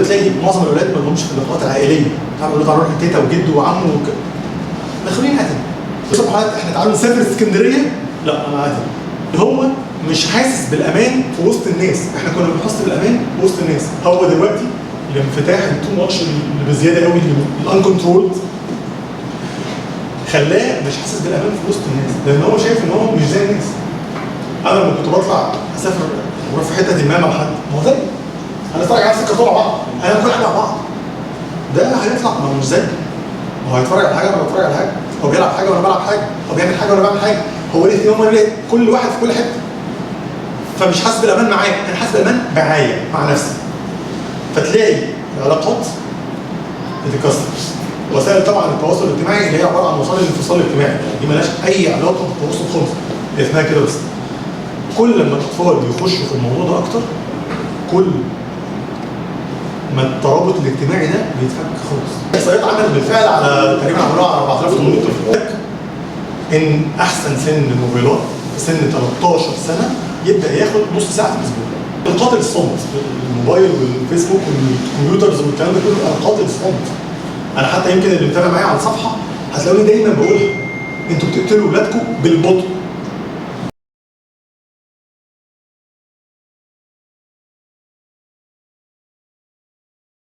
بتلاقي معظم الاولاد ما لهمش في اللقاءات العائليه، تعالوا نقول تعالوا نروح تيتا وجد وعمه داخلين عادي. سبحان الله احنا تعالوا نسافر اسكندريه، لا انا عادي. هو مش حاسس بالامان في وسط الناس، احنا كنا بنحس بالامان في وسط الناس. هو دلوقتي الانفتاح التو ماتش اللي بزياده قوي الانكنترولد خلاه مش حاسس بالامان في وسط الناس، لان هو شايف ان هو مش زي الناس. انا لما كنت بطلع اسافر واروح في حته ما مع حد، ما هو زي انا اتفرج على الكرتون مع بعض، انا كل حاجه مع بعض. ده هيطلع ما هو مش زي، هو هيتفرج على حاجه وانا بتفرج على حاجه، هو بيلعب حاجه وانا بلعب حاجه، هو بيعمل حاجه وانا بعمل حاجه، هو الاثنين هم كل واحد في كل حته. فمش حاسس بالامان معايا، انا حاسس بالامان معايا مع نفسي. فتلاقي العلاقات بتتكسر. وسائل طبعا التواصل الاجتماعي اللي هي عباره عن وسائل الانفصال الاجتماعي، يعني دي مالهاش اي علاقه بالتواصل خالص، هي اسمها كده بس. كل ما الاطفال بيخشوا في الموضوع ده اكتر، كل ما الترابط الاجتماعي ده بيتفك خالص. احصائيات عملت بالفعل على تقريبا عملوها على 4800 طفل ان احسن سن الموبايلات في سن 13 سنه يبدا ياخد نص ساعه في الاسبوع. القاتل الصمت، الموبايل والفيسبوك والكمبيوترز والكلام ده كله القاتل الصمت. انا حتى يمكن اللي متابع معايا على الصفحه هتلاقوني دايما بقولها، انتوا بتقتلوا اولادكم بالبطء.